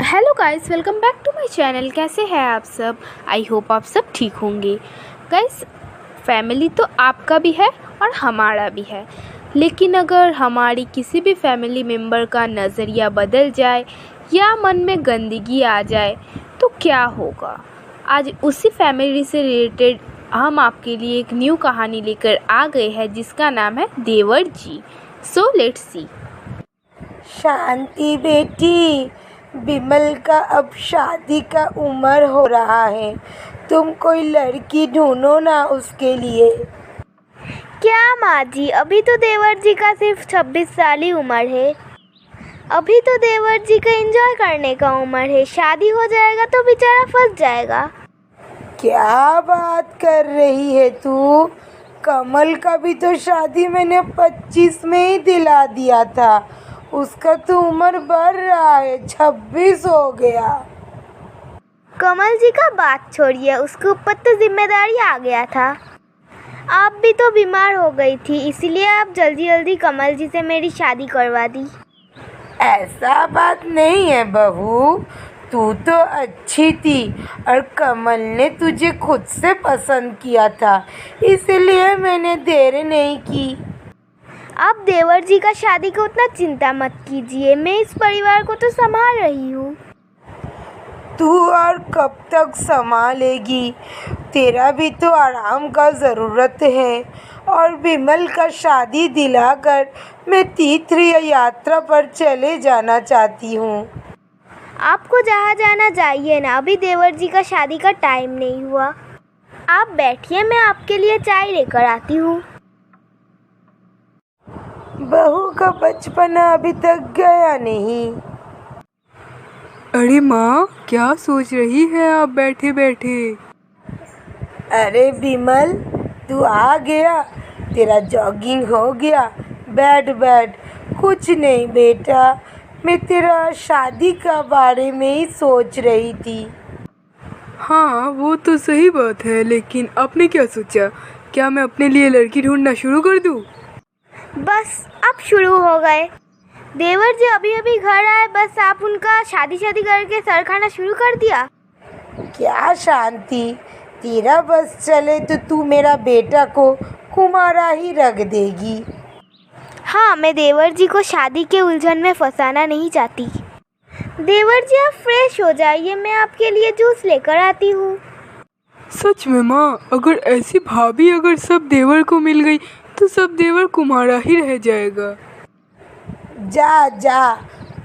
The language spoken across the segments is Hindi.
Hello guys, welcome back to my channel. कैसे हैं आप सब? आई होप आप सब ठीक होंगे। गाइस, फैमिली तो आपका भी है और हमारा भी है, लेकिन अगर हमारी किसी भी फैमिली मेम्बर का नज़रिया बदल जाए या मन में गंदगी आ जाए तो क्या होगा? आज उसी फैमिली से रिलेटेड हम आपके लिए एक न्यू कहानी लेकर आ गए हैं जिसका नाम है देवर जी। So let's see. शांति बेटी, बिमल का अब शादी का उम्र हो रहा है। तुम कोई लड़की ढूंढो ना उसके लिए। क्या माँ जी, अभी तो देवर जी का सिर्फ 26 साल ही उम्र है। अभी तो देवर जी का एंजॉय करने का उम्र है। शादी हो जाएगा तो बेचारा फंस जाएगा। क्या बात कर रही है तू? कमल का भी तो शादी मैंने 25 में ही दिला दिया था। उसका तो उम्र बढ़ रहा है, 26 हो गया। कमल जी का बात छोड़िए, उसके ऊपर तो जिम्मेदारी आ गया था। आप भी तो बीमार हो गई थी, इसलिए आप जल्दी जल्दी कमल जी से मेरी शादी करवा दी। ऐसा बात नहीं है बहू, तू तो अच्छी थी और कमल ने तुझे खुद से पसंद किया था, इसलिए मैंने देर नहीं की। आप देवर जी का शादी को उतना चिंता मत कीजिए, मैं इस परिवार को तो संभाल रही हूँ। तू और कब तक संभालेगी? तेरा भी तो आराम का ज़रूरत है। और बिमल का शादी दिलाकर मैं तीर्थ यात्रा पर चले जाना चाहती हूँ। आपको जहाँ जाना जाइए ना, अभी देवर जी का शादी का टाइम नहीं हुआ। आप बैठिए, मैं आपके लिए चाय लेकर आती हूँ। बहू का बचपना अभी तक गया नहीं। अरे माँ, क्या सोच रही है आप बैठे बैठे? अरे बिमल, तू आ गया, तेरा जॉगिंग हो गया। बैठ बैठ। कुछ नहीं बेटा, मैं तेरा शादी का बारे में ही सोच रही थी। हाँ, वो तो सही बात है, लेकिन आपने क्या सोचा? क्या मैं अपने लिए लड़की ढूंढना शुरू कर दूँ? बस अब शुरू हो गए। देवर जी अभी अभी घर आए, बस आप उनका शादी करके सर खाना शुरू कर दिया। क्या शांति, तेरा बस चले तो तू मेरा बेटा को कुमारा ही रख देगी। हाँ, मैं देवर जी को शादी के उलझन में फंसाना नहीं चाहती। देवर जी, आप फ्रेश हो जाइए, मैं आपके लिए जूस लेकर आती हूँ। सच में माँ, अगर ऐसी भाभी अगर सब देवर को मिल गई तो सब देवर कुमारा ही रह जाएगा। जा जा,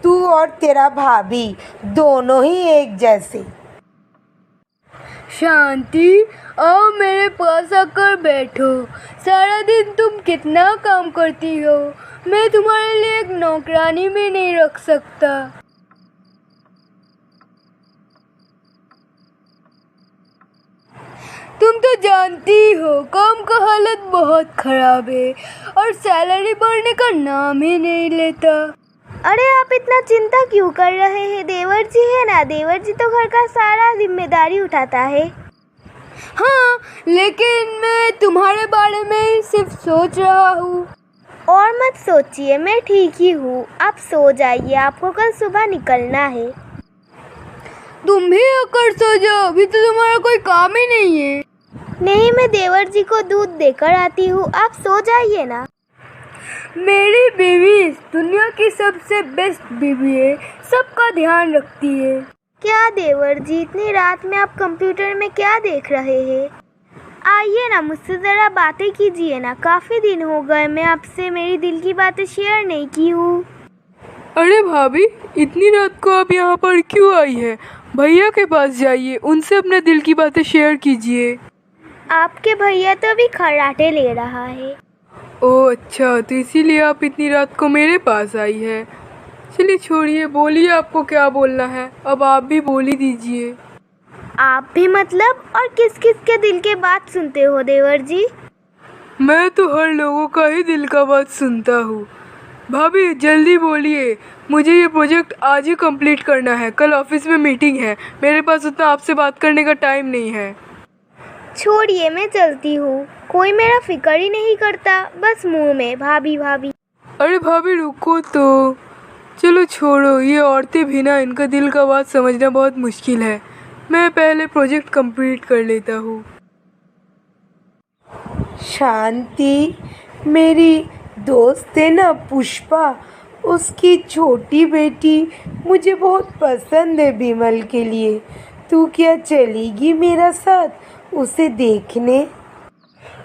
तू और तेरा भाभी दोनों ही एक जैसे। शांति, आओ मेरे पास आकर बैठो। सारा दिन तुम कितना काम करती हो, मैं तुम्हारे लिए एक नौकरानी भी नहीं रख सकता। तुम तो जानती हो काम का हालत बहुत खराब है और सैलरी बढ़ने का नाम ही नहीं लेता। अरे आप इतना चिंता क्यों कर रहे हैं? देवर जी है ना, देवर जी तो घर का सारा जिम्मेदारी उठाता है। हाँ, लेकिन मैं तुम्हारे बारे में ही सिर्फ सोच रहा हूँ। और मत सोचिए, मैं ठीक ही हूँ। आप सो जाइए, आपको कल सुबह निकलना है। तुम भी आकर सो जाओ, अभी तो तुम्हारा कोई काम ही नहीं है। नहीं, मैं देवर जी को दूध देकर आती हूँ, आप सो जाइए ना। मेरी बीवी इस दुनिया की सबसे बेस्ट बीवी है, सबका ध्यान रखती है। क्या देवर जी, इतनी रात में आप कंप्यूटर में क्या देख रहे हैं? आइए ना, मुझसे ज़रा बातें कीजिए ना। काफ़ी दिन हो गए, मैं आपसे मेरी दिल की बातें शेयर नहीं की हूँ। अरे भाभी, इतनी रात को आप यहाँ पर क्यों आई है? भैया के पास जाइए, उनसे अपने दिल की बातें शेयर कीजिए। आपके भैया तो अभी खर्राटे ले रहा है। ओह अच्छा, तो इसीलिए आप इतनी रात को मेरे पास आई है। चलिए छोड़िए, बोलिए आपको क्या बोलना है, अब आप भी बोल ही दीजिए। आप भी मतलब? और किस किस के दिल के बात सुनते हो देवर जी? मैं तो हर लोगों का ही दिल का बात सुनता हूँ। भाभी जल्दी बोलिए, मुझे ये प्रोजेक्ट आज ही कंप्लीट करना है, कल ऑफिस में मीटिंग है, मेरे पास उतना आपसे बात करने का टाइम नहीं है। छोड़िए, मैं चलती हूँ। कोई मेरा फिक्र ही नहीं करता, बस मुंह में भाभी भाभी। अरे भाभी रुको तो, चलो छोड़ो, ये औरतें भी ना, इनका दिल का बात समझना बहुत मुश्किल है। मैं पहले प्रोजेक्ट कंप्लीट कर लेता हूँ। शांति, मेरी दोस्त है ना पुष्पा, उसकी छोटी बेटी मुझे बहुत पसंद है बिमल के लिए। तू क्या चलेगी मेरा साथ उसे देखने?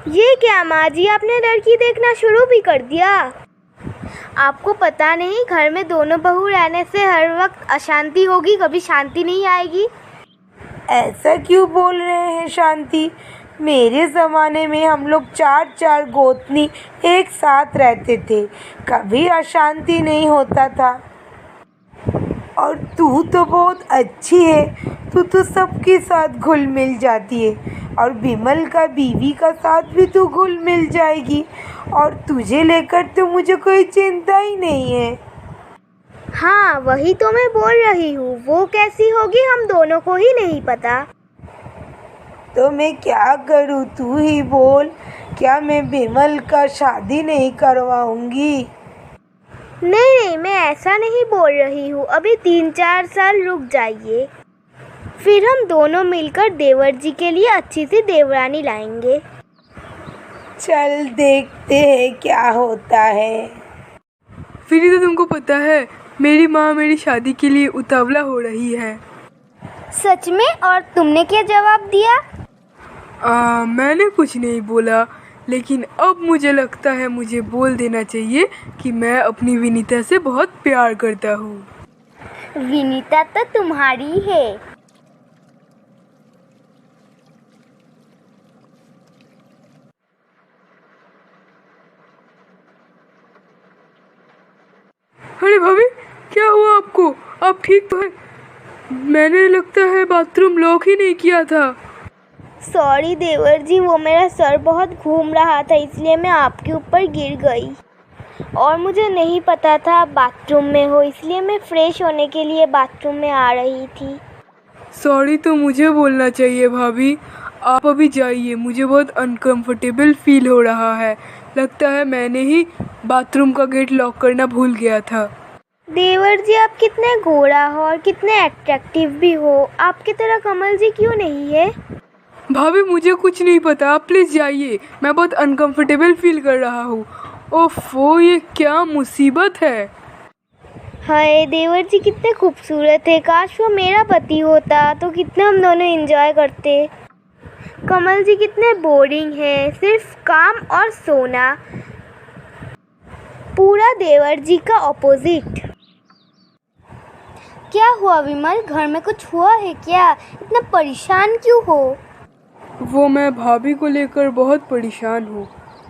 ये क्या माँ जी, आपने लड़की देखना शुरू भी कर दिया? आपको पता नहीं, घर में दोनों बहू रहने से हर वक्त अशांति होगी, कभी शांति नहीं आएगी। ऐसा क्यों बोल रहे हैं शांति? मेरे ज़माने में हम लोग 4 गोतनी एक साथ रहते थे, कभी अशांति नहीं होता था। और तू तो बहुत अच्छी है, तू तो सबके साथ घुल मिल जाती है, और बिमल का बीवी का साथ भी तू घुल मिल जाएगी, और तुझे लेकर तो मुझे कोई चिंता ही नहीं है। हाँ, वही तो मैं बोल रही हूँ, वो कैसी होगी हम दोनों को ही नहीं पता। तो मैं क्या करूँ, तू ही बोल। क्या मैं बिमल का शादी नहीं करवाऊंगी? नहीं, मैं ऐसा नहीं बोल रही हूँ। अभी 3-4 साल रुक जाइए, फिर हम दोनों मिलकर देवर जी के लिए अच्छी सी देवरानी लाएंगे। चल देखते हैं क्या होता है। फिर तो तुमको पता है, मेरी माँ मेरी शादी के लिए उतावला हो रही है। सच में? और तुमने क्या जवाब दिया? मैंने कुछ नहीं बोला, लेकिन अब मुझे लगता है मुझे बोल देना चाहिए कि मैं अपनी विनीता से बहुत प्यार करता हूँ। विनीता तो तुम्हारी है। अरे भाभी, क्या हुआ आपको? आप ठीक तो है? मैंने लगता है बाथरूम लॉक ही नहीं किया था। सॉरी देवर जी, वो मेरा सर बहुत घूम रहा था, इसलिए मैं आपके ऊपर गिर गई, और मुझे नहीं पता था आप बाथरूम में हो, इसलिए मैं फ्रेश होने के लिए बाथरूम में आ रही थी। सॉरी तो मुझे बोलना चाहिए भाभी। आप अभी जाइए, मुझे बहुत अनकंफर्टेबल फील हो रहा है। लगता है मैंने ही बाथरूम का गेट लॉक करना भूल गया था। देवर जी, आप कितने गोरा हो और कितने अट्रैक्टिव भी हो, आपकी तरह कमल जी क्यों नहीं है? भाभी मुझे कुछ नहीं पता, आप प्लीज़ जाइए, मैं बहुत अनकंफर्टेबल फील कर रहा हूँ। ओफो, ये क्या मुसीबत है। हाय देवर जी कितने खूबसूरत है, काश वो मेरा पति होता तो कितने हम दोनों एंजॉय करते। कमल जी कितने बोरिंग हैं, सिर्फ काम और सोना, पूरा देवर जी का ऑपोजिट। क्या हुआ विमल, घर में कुछ हुआ है क्या? इतना परेशान क्यों हो? वो मैं भाभी को लेकर बहुत परेशान हूँ।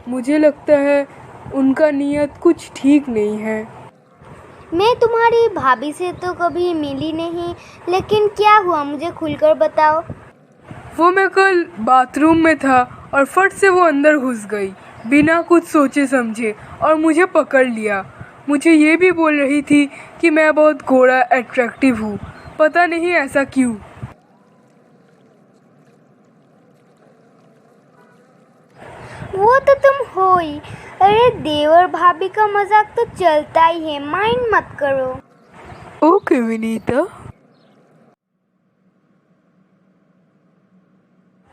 मुझे लगता है उनका नीयत कुछ ठीक नहीं है। मैं तुम्हारी भाभी से तो कभी मिली नहीं, लेकिन क्या हुआ मुझे खुलकर बताओ। वो मैं कल बाथरूम में था और फट से वो अंदर घुस गई बिना कुछ सोचे समझे और मुझे पकड़ लिया। मुझे ये भी बोल रही थी कि मैं बहुत गोरा अट्रैक्टिव हूँ, पता नहीं ऐसा क्यों। वो तो तुम हो ही। अरे देवर भाभी का मजाक तो चलता ही है, माइंड मत करो। ओके विनीता।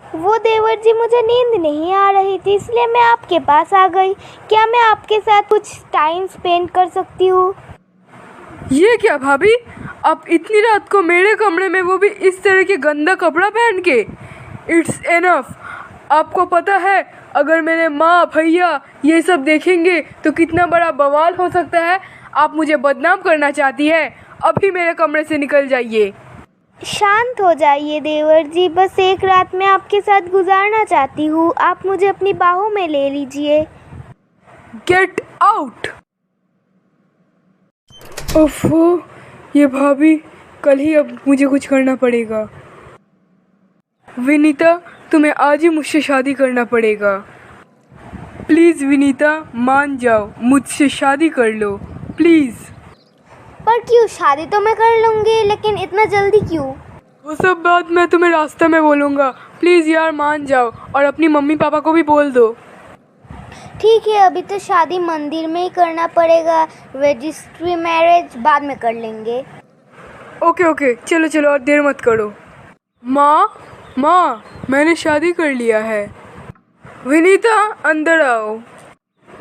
वो देवर जी, मुझे नींद नहीं आ रही थी, इसलिए मैं आपके पास आ गई। क्या मैं आपके साथ कुछ टाइम स्पेंड कर सकती हूँ? ये क्या भाभी, आप इतनी रात को मेरे कमरे में, वो भी इस तरह के गंदा कपड़ा पहन के? It's enough. आपको पता है अगर मेरे माँ भैया ये सब देखेंगे तो कितना बड़ा बवाल हो सकता है। आप मुझे बदनाम करना चाहती है? अभी मेरे कमरे से निकल जाइए। शांत हो जाइए देवर जी, बस एक रात मैं आपके साथ गुजारना चाहती हूँ, आप मुझे अपनी बाहों में ले लीजिए। Get out. ओफो, ये भाभी, कल ही अब मुझे कुछ करना पड़ेगा। विनीता, तुम्हें आज ही मुझसे शादी करना पड़ेगा। प्लीज़ विनीता, मान जाओ, मुझसे शादी कर लो प्लीज़। पर क्यों? शादी तो मैं कर लूँगी, लेकिन इतना जल्दी क्यों? वो सब बात मैं तुम्हें रास्ते में बोलूँगा। प्लीज़ यार मान जाओ, और अपनी मम्मी पापा को भी बोल दो। ठीक है, अभी तो शादी मंदिर में ही करना पड़ेगा, रजिस्ट्री मैरिज बाद में कर लेंगे। ओके चलो चलो और देर मत करो। माँ मैंने शादी कर लिया है। विनीता अंदर आओ।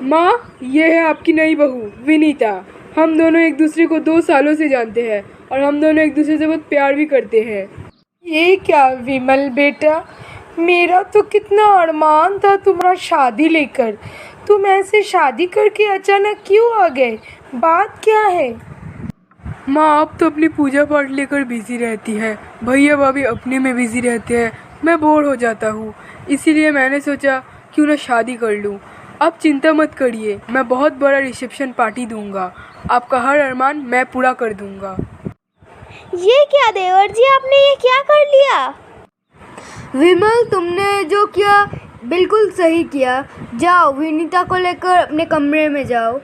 माँ ये है आपकी नई बहू विनीता। हम दोनों एक दूसरे को 2 सालों से जानते हैं और हम दोनों एक दूसरे से बहुत प्यार भी करते हैं। ये क्या विमल बेटा, मेरा तो कितना अरमान था तुम्हारा शादी लेकर, तुम ऐसे शादी करके अचानक क्यों आ गए, बात क्या है? माँ आप तो अपनी पूजा पाठ लेकर बिजी रहती है, भैया भाभी अपने में बिजी रहते हैं, मैं बोर हो जाता हूँ, इसीलिए मैंने सोचा क्यों ना शादी कर लूँ। आप चिंता मत करिए, मैं बहुत बड़ा रिसेप्शन पार्टी दूंगा, आपका हर अरमान मैं पूरा कर दूंगा। ये क्या देवर जी, आपने ये क्या कर लिया? विमल तुमने जो किया बिल्कुल सही किया। जाओ विनीता को लेकर अपने कमरे में जाओ।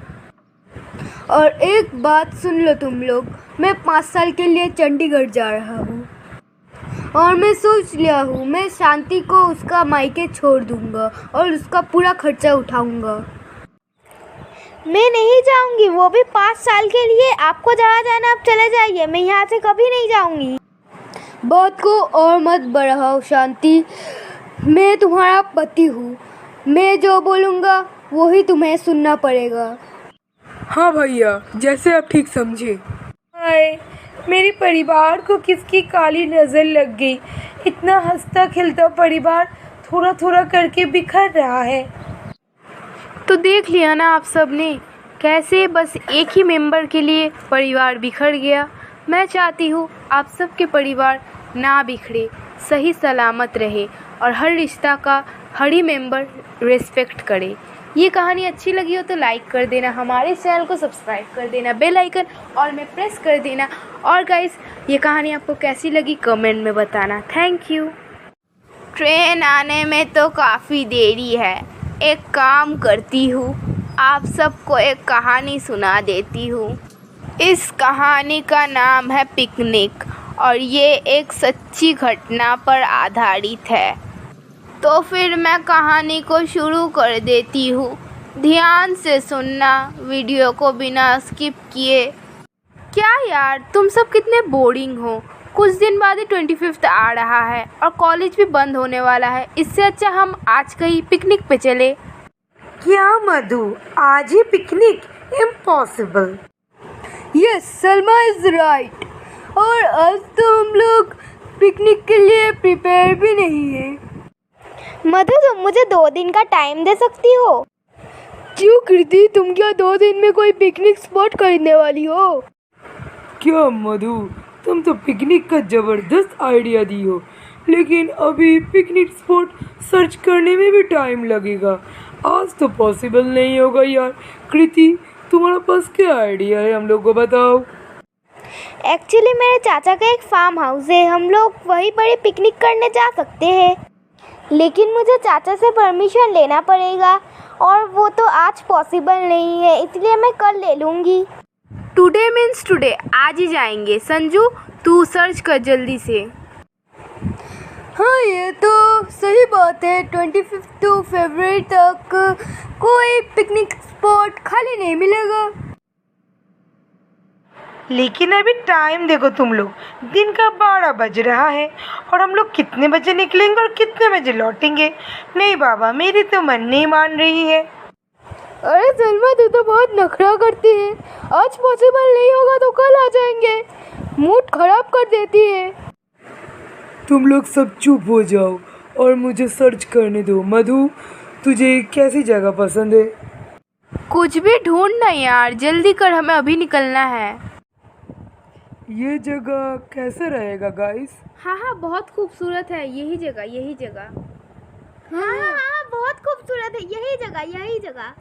और एक बात सुन लो तुम लोग, मैं 5 साल के लिए चंडीगढ़ जा रहा हूँ और मैं सोच लिया हूँ मैं शांति को उसका मायके छोड़ दूँगा और उसका पूरा खर्चा उठाऊँगा। मैं नहीं जाऊंगी, वो भी 5 साल के लिए। आपको जहाँ जाना आप चले जाइए, मैं यहाँ से कभी नहीं जाऊंगी। बात को और मत बढ़ाओ शांति, मैं तुम्हारा पति हूँ, मैं जो बोलूँगा वही तुम्हें सुनना पड़ेगा। हाँ भैया जैसे आप ठीक समझे। हाय, मेरे परिवार को किसकी काली नज़र लग गई, इतना हंसता खिलता परिवार थोड़ा थोड़ा करके बिखर रहा है। तो देख लिया ना आप सब ने कैसे बस एक ही मेंबर के लिए परिवार बिखर गया। मैं चाहती हूँ आप सबके परिवार ना बिखरे, सही सलामत रहे और हर रिश्ता का हर ही मेंबर रिस्पेक्ट करे। ये कहानी अच्छी लगी हो तो लाइक कर देना, हमारे चैनल को सब्सक्राइब कर देना, बेल आइकन ऑल में प्रेस कर देना। और गाइस ये कहानी आपको कैसी लगी कमेंट में बताना। Thank you. ट्रेन आने में तो काफ़ी देरी है, एक काम करती हूँ आप सबको एक कहानी सुना देती हूँ। इस कहानी का नाम है पिकनिक और ये एक सच्ची घटना पर आधारित है। तो फिर मैं कहानी को शुरू कर देती हूँ, ध्यान से सुनना, वीडियो को बिना स्किप किए। क्या यार तुम सब कितने बोरिंग हो, कुछ दिन बाद ही 25th आ रहा है और कॉलेज भी बंद होने वाला है, इससे अच्छा हम आज कहीं पिकनिक पे चले। क्या मधु, आज ही picnic? Impossible. Yes Salma is right, और आज तो हम लोग पिकनिक के लिए प्रिपेयर भी नहीं है। मधु तुम मुझे 2 दिन का टाइम दे सकती हो? क्यों कृति, तुम क्या 2 दिन में कोई पिकनिक स्पॉट खरीदने वाली हो? क्या मधु, तुम तो पिकनिक का ज़बरदस्त आइडिया दी हो, लेकिन अभी पिकनिक स्पॉट सर्च करने में भी टाइम लगेगा, आज तो पॉसिबल नहीं होगा यार। कृति तुम्हारे पास क्या आइडिया है, हम लोग को बताओ। एक्चुअली मेरे चाचा का एक फार्म हाउस है, हम लोग वहीं पर ही पिकनिक करने जा सकते हैं, लेकिन मुझे चाचा से परमिशन लेना पड़ेगा और वो तो आज पॉसिबल नहीं है, इसलिए मैं कल ले लूँगी। टुडे मीन्स टुडे, आज ही जाएंगे। संजू तू सर्च कर जल्दी से। हाँ ये तो सही बात है, 25 to फरवरी तक कोई पिकनिक स्पॉट खाली नहीं मिलेगा। लेकिन अभी टाइम देखो तुम लोग, दिन का 12 बज रहा है और हम लोग कितने बजे निकलेंगे और कितने बजे लौटेंगे? नहीं बाबा, मेरी तो मन नहीं मान रही है। अरे सलमा तू तो बहुत नखरा करती है, आज पॉसिबल नहीं होगा तो कल आ जाएंगे, मूड खराब कर देती है। तुम लोग सब चुप हो जाओ और मुझे सर्च करने दो। मधु तुझे कैसी जगह पसंद है? कुछ भी ढूंढना यार, जल्दी कर, हमें अभी निकलना है। ये जगह कैसे रहेगा गाइस? हाँ बहुत खूबसूरत है, यही जगह यही जगह। हाँ बहुत खूबसूरत है, यही जगह।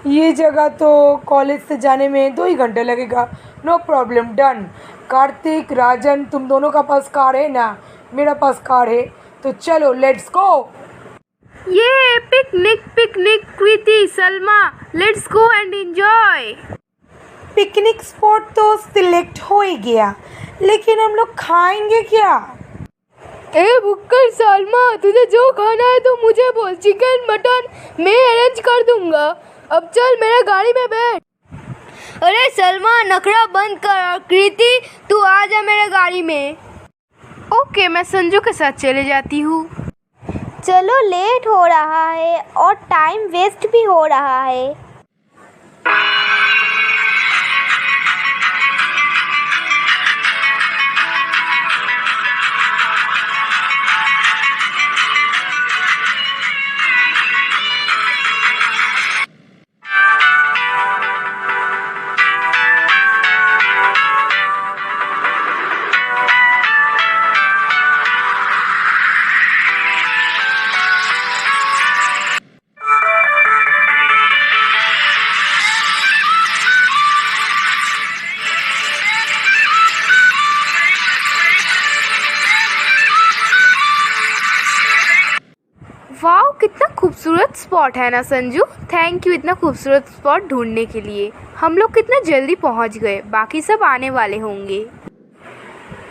ये जगह तो कॉलेज से जाने में 2 ही घंटे लगेगा। No problem, done. Kartik, Rajan, तुम दोनों का पास कार है ना? मेरा पास कार है, तो चलो लेट्स गो। ये picnic picnic, Kriti Salma, let's go and enjoy. Picnic spot तो सिलेक्ट हो ही गया, लेकिन हम लोग खाएंगे क्या? ए भुक्कड़ सलमा, तुझे जो खाना है तो मुझे बोल, चिकन मटन मैं अरेंज कर दूंगा। अब चल मेरे गाड़ी में बैठ। अरे सलमा, नखरा बंद कर, और कृति तू आ जा मेरे गाड़ी में। ओके, मैं संजू के साथ चले जाती हूँ। चलो, लेट हो रहा है और टाइम वेस्ट भी हो रहा है। वाह, कितना खूबसूरत स्पॉट है ना संजू। थैंक यू इतना खूबसूरत स्पॉट ढूंढने के लिए। हम लोग कितना जल्दी पहुंच गए, बाकी सब आने वाले होंगे।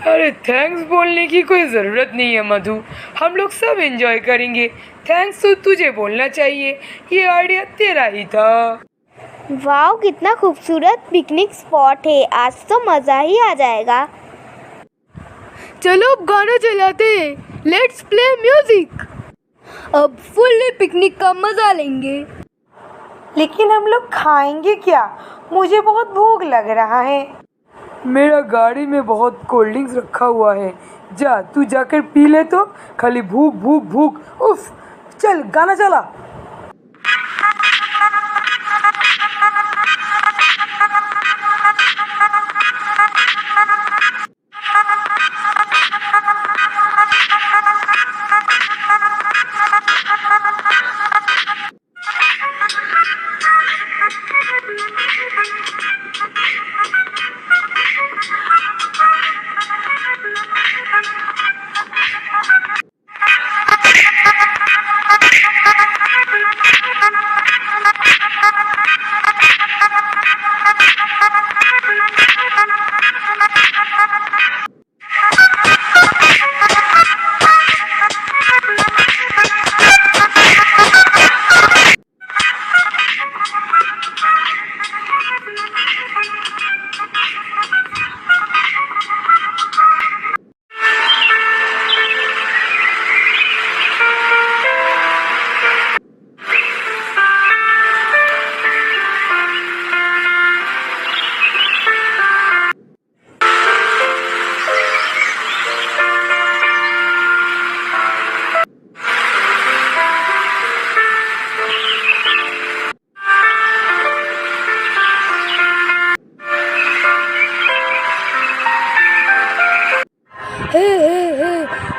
अरे थैंक्स बोलने की कोई ज़रूरत नहीं है मधु, हम लोग सब एंजॉय करेंगे। थैंक्स तो तुझे बोलना चाहिए, ये आइडिया तेरा ही था। वाह, कितना खूबसूरत पिकनिक स्पॉट है, आज तो मज़ा ही आ जाएगा। चलो अब गाना चलाते हैं, लेट्स प्ले म्यूजिक। अब फुल्ली पिकनिक का मजा लेंगे। लेकिन हम लोग खाएंगे क्या? मुझे बहुत भूख लग रहा है। मेरा गाड़ी में बहुत कोल्ड ड्रिंक्स रखा हुआ है, जा तू जाकर पी ले। तो खाली भूख भूख भूख, उफ। चल गाना चला।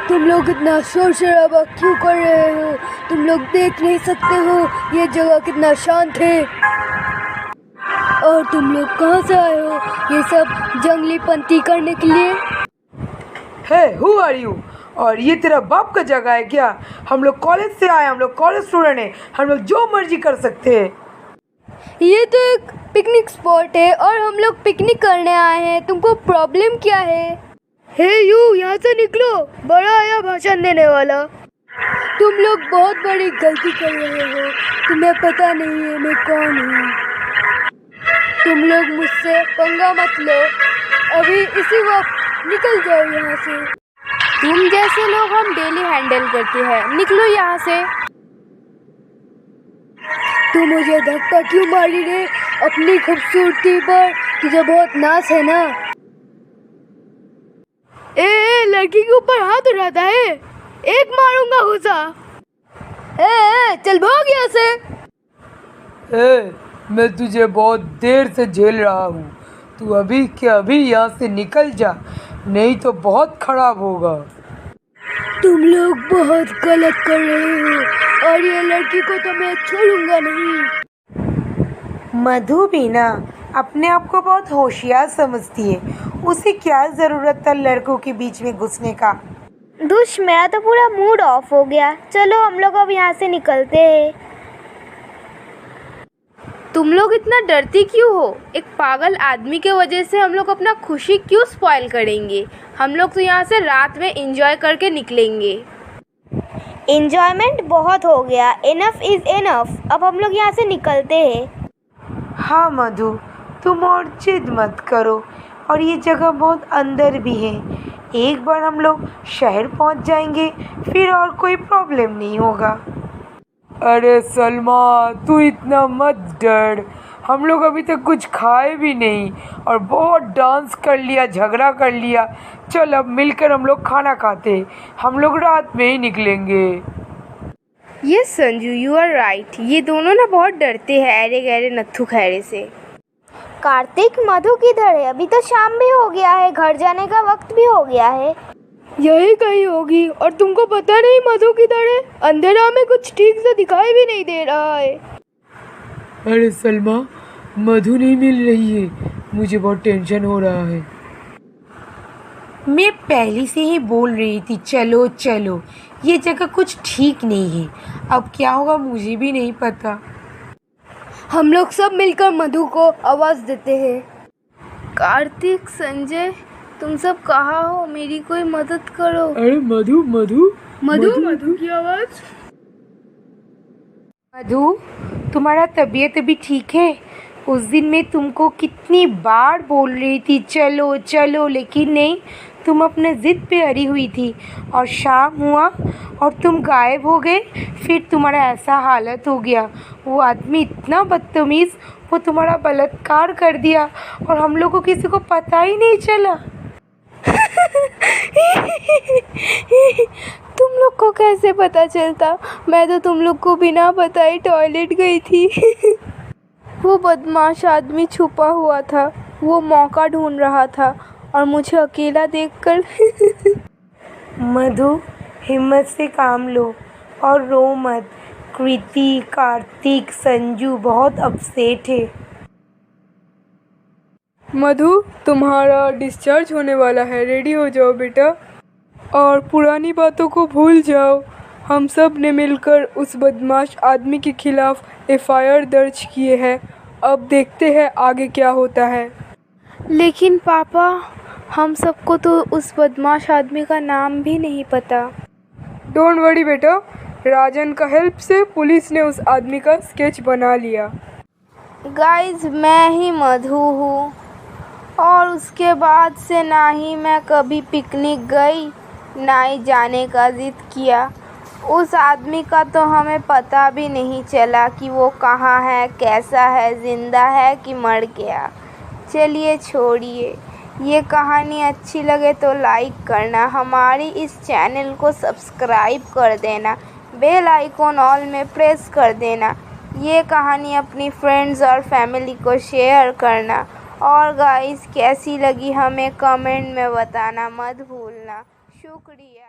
तुम लोग इतना शोर शराबा क्यों कर रहे हो? तुम लोग देख नहीं सकते हो ये जगह कितना शांत है? और तुम लोग कहाँ से आए हो ये सब जंगली पंती करने के लिए? है, हु आर यू? और ये तेरा बाप का जगह है क्या? हम लोग कॉलेज से आए, हम लोग कॉलेज स्टूडेंट हैं, हम लोग जो मर्जी कर सकते हैं। ये तो एक पिकनिक स्पॉट है और हम लोग पिकनिक करने आए हैं, तुमको प्रॉब्लम क्या है? हे यू, यहाँ से निकलो, बड़ा आया भाषण देने वाला। तुम लोग बहुत बड़ी गलती कर रहे हो, तुम्हें पता नहीं है मैं कौन हूँ। तुम लोग मुझसे पंगा मत लो, अभी इसी वक्त निकल जाओ यहाँ से। तुम जैसे लोग हम डेली हैंडल करते हैं, निकलो यहाँ से। तू मुझे धक्का क्यों मारी रे? अपनी खूबसूरती पर तुझे बहुत नाज है ना? ए, लड़की के ऊपर हाथ उठाता है, एक मारूंगा घुसा। चल भाग यहाँ से। मैं तुझे बहुत देर से झेल रहा हूँ, तू अभी के अभी यहाँ से निकल जा, नहीं तो बहुत खराब होगा। तुम लोग बहुत गलत कर रहे हो और ये लड़की को तो मैं छोड़ूंगा नहीं। मधु भी ना अपने आप को बहुत होशियार समझती है, उसे क्या ज़रूरत था लड़कों के बीच में घुसने का। दुश, मेरा तो पूरा मूड ऑफ हो गया। चलो हम लोग अब यहाँ से निकलते हैं। तुम लोग इतना डरती क्यों हो? एक पागल आदमी के वजह से हम लोग अपना खुशी क्यों स्पॉइल करेंगे? हम लोग तो यहाँ से रात में एंजॉय करके निकलेंगे। एन्जॉयमेंट बहुत हो गया, इनफ इज़ इनफ। अब हम लोग यहाँ से निकलते हैं। हाँ मधु, तुम और जिद मत करो, और ये जगह बहुत अंदर भी है। एक बार हम लोग शहर पहुंच जाएंगे, फिर और कोई प्रॉब्लम नहीं होगा। अरे सलमा, तू इतना मत डर। हम लोग अभी तक कुछ खाए भी नहीं और बहुत डांस कर लिया, झगड़ा कर लिया। चल अब मिलकर हम लोग खाना खाते। हम लोग रात में ही निकलेंगे। Yes Sanju, you are right. ये दोनों ना बहुत डरते हैं अरे गहरे नत्थु खैरे से। कार्तिक, मधु किधर है? अभी तो शाम भी हो गया है, घर जाने का वक्त भी हो गया है। यही कहीं होगी। और तुमको पता नहीं मधु किधर है? अंधेरा में कुछ ठीक से दिखाई भी नहीं दे रहा है। अरे सलमा, मधु नहीं मिल रही है। मुझे बहुत टेंशन हो रहा है। मैं पहले से ही बोल रही थी चलो चलो, ये जगह कुछ ठीक नहीं है। अब क्या होगा मुझे भी नहीं पता। हम लोग सब मिलकर मधु को आवाज़ देते हैं। कार्तिक, संजय, तुम सब कहाँ हो? मेरी कोई मदद करो। अरे मधु मधु मधु की आवाज़। मधु, तुम्हारा तबीयत अभी ठीक है? उस दिन मैं तुमको कितनी बार बोल रही थी चलो चलो, लेकिन नहीं, तुम अपने ज़िद पे अड़ी हुई थी। और शाम हुआ और तुम गायब हो गए। फिर तुम्हारा ऐसा हालत हो गया। वो आदमी इतना बदतमीज़, वो तुम्हारा बलात्कार कर दिया और हम लोग को किसी को पता ही नहीं चला। तुम लोग को कैसे पता चलता? मैं तो तुम लोग को बिना बताए टॉयलेट गई थी। वो बदमाश आदमी छुपा हुआ था, वो मौका ढूंढ रहा था और मुझे अकेला देखकर मधु, हिम्मत से काम लो और रो मत। कृति, कार्तिक, संजू बहुत अपसेट है। मधु, तुम्हारा डिस्चार्ज होने वाला है। रेडी हो जाओ बेटा और पुरानी बातों को भूल जाओ। हम सब ने मिलकर उस बदमाश आदमी के खिलाफ FIR दर्ज किए हैं। अब देखते हैं आगे क्या होता है। लेकिन पापा, हम सबको तो उस बदमाश आदमी का नाम भी नहीं पता। डोंट वरी बेटा, राजन का हेल्प से पुलिस ने उस आदमी का स्केच बना लिया। गाइस, मैं ही मधु हूँ और उसके बाद से ना ही मैं कभी पिकनिक गई, ना ही जाने का जिद किया। उस आदमी का तो हमें पता भी नहीं चला कि वो कहाँ है, कैसा है, ज़िंदा है कि मर गया। चलिए छोड़िए। ये कहानी अच्छी लगे तो लाइक करना, हमारी इस चैनल को सब्सक्राइब कर देना, बेल आइकॉन ऑल में प्रेस कर देना। ये कहानी अपनी फ्रेंड्स और फैमिली को शेयर करना। और गाइस, कैसी लगी हमें कमेंट में बताना मत भूलना। शुक्रिया।